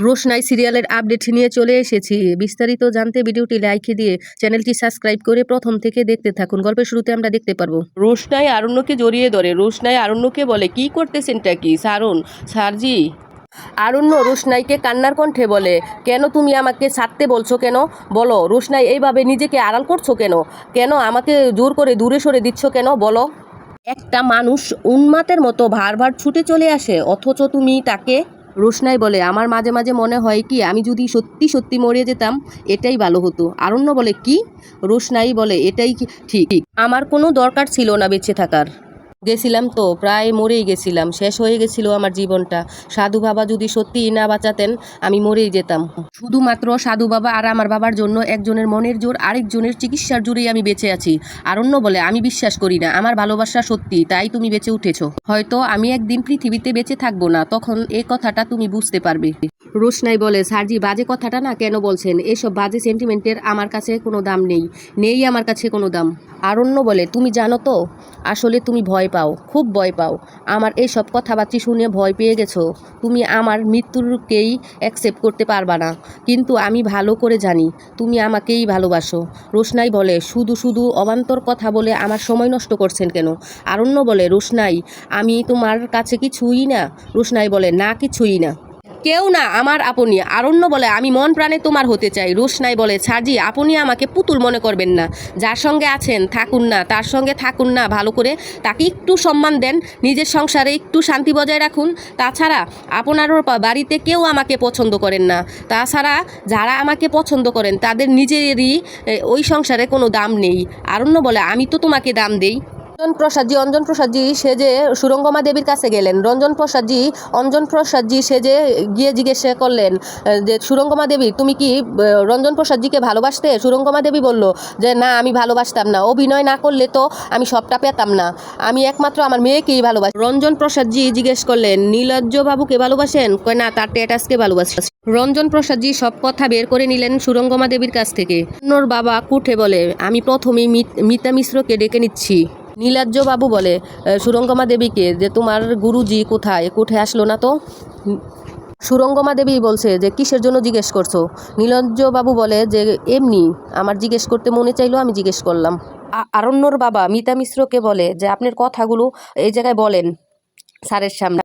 রোশনাই সিরিয়ালের আপডেট নিয়ে চলে এসেছি। বিস্তারিত জানতে ভিডিওটি লাইক দিয়ে চ্যানেলটি সাবস্ক্রাইব করে প্রথম থেকে দেখতে থাকুন। গল্পের শুরুতে আমরা দেখতে পারবো রোশনাই আরণ্যকে জড়িয়ে ধরে। রোশনাই আরণ্যকে বলে, কি করতেছেনটা কি সারুন স্যারজি। আরণ্য রোশনাইকে কান্নার কণ্ঠে বলে, কেন তুমি আমাকে ছাড়তে বলছো কেন বলো। রোশনাই এইভাবে নিজেকে আড়াল করছো কেন, কেন আমাকে জোর করে দূরে সরে দিচ্ছ কেন বলো। একটা মানুষ উন্মাতের মতো ভার ছুটে চলে আসে, অথচ তুমি তাকে। রোশনাই বলে, আমার মাঝে মাঝে মনে হয় কি আমি যদি সত্যি সত্যি মরে যেতাম এটাই ভালো হতো। আরণ্য বলে, কি? রোশনাই বলে, এটাই ঠিক, আমার কোনো দরকার ছিল না বেঁচে থাকার। গেছিলাম তো, প্রায় মরেই গেছিলাম, শেষ হয়ে গেছিল আমার জীবনটা। সাধু বাবা যদি সত্যিই না বাঁচাতেন আমি মরেই যেতাম। শুধুমাত্র সাধু বাবা আর আমার বাবার জন্য একজনের মনের জোর আরেকজনের চিকিৎসার জোরেই আমি বেঁচে আছি। আরণ্য বলে, আমি বিশ্বাস করি না, আমার ভালোবাসা সত্যি, তাই তুমি বেঁচে উঠেছ। হয়তো আমি একদিন পৃথিবীতে বেঁচে থাকবো না, তখন এই কথাটা তুমি বুঝতে পারবে। রোশনাই বলে, স্যারজি বাজে কথাটা না কেন বলছেন? এসব বাজে সেন্টিমেন্টের আমার কাছে কোনো দাম নেই আমার কাছে কোনো দাম। আরণ্য বলে, তুমি জানো তো, আসলে তুমি ভয় পাও, খুব ভয় পাও। আমার এইসব কথাবার্তা শুনে ভয় পেয়ে গেছো। তুমি আমার মৃত্যুকেই অ্যাকসেপ্ট করতে পারবা না, কিন্তু আমি ভালো করে জানি তুমি আমাকেই ভালোবাসো। রোশনাই বলে, শুধু শুধু অবান্তর কথা বলে আমার সময় নষ্ট করছেন কেন? আরণ্য বলে, রোশনাই আমি তোমার কাছে কিছুই না। রোশনাই বলে, না কিছুই না, কেউ না, আমার আপনি। আরণ্য বলে, আমি মন প্রাণে তোমার হতে চাই। রোশনাই বলে, ছাজি আপনি আমাকে পুতুল মনে করবেন না। যার সঙ্গে আছেন থাকুন না, তার সঙ্গে থাকুন না ভালো করে, তাকে একটু সম্মান দেন, নিজের সংসারে একটু শান্তি বজায় রাখুন। তাছাড়া আপনারও বাড়িতে কেউ আমাকে পছন্দ করেন না। তাছাড়া যারা আমাকে পছন্দ করেন তাদের নিজেরই ওই সংসারে কোনো দাম নেই। আরণ্য বলে, আমি তো তোমাকে দাম দেই। অঞ্জন প্রসাদজি সেজে সুরঙ্গমা দেবীর কাছে গেলেন। অঞ্জন প্রসাদজি সেজে গিয়ে জিজ্ঞেস করলেন যে, সুরঙ্গমা দেবী তুমি কি রঞ্জন প্রসাদজিকে ভালোবাসতে? সুরঙ্গমা দেবী বলল যে, না আমি ভালোবাসতাম না, অভিনয় না করলে তো আমি সবটা পেতাম না, আমি একমাত্র আমার মেয়েকেই ভালোবাসি। রঞ্জন প্রসাদজি জিজ্ঞেস করলেন, নীলজ্জ বাবুকে ভালোবাসেন? কয় না, তার টেটাসকে ভালোবাসেন। রঞ্জন প্রসাদজি সব কথা বের করে নিলেন সুরঙ্গমা দেবীর কাছ থেকে। অন্যর বাবা কুঠে বলে, আমি প্রথমেই মিতা মিশ্রকে ডেকে নিচ্ছি। নীলাজ্জ বাবু বলে সুরঙ্গমা দেবীকে যে, তোমার গুরুজি কোথায়? কোঠে আসলো না তো? সুরঙ্গমা দেবী বলছে যে, কিসের জন্য জিজ্ঞেস করছো? নীলাজ্জ বাবু বলে যে, এমনি আমার জিজ্ঞেস করতে মনে চাইলো, আমি জিজ্ঞেস করলাম। আরণ্যর বাবা মিতা মিশ্রকে বলে যে, আপনার কথাগুলো এই জায়গায় বলেন স্যারের সামনে।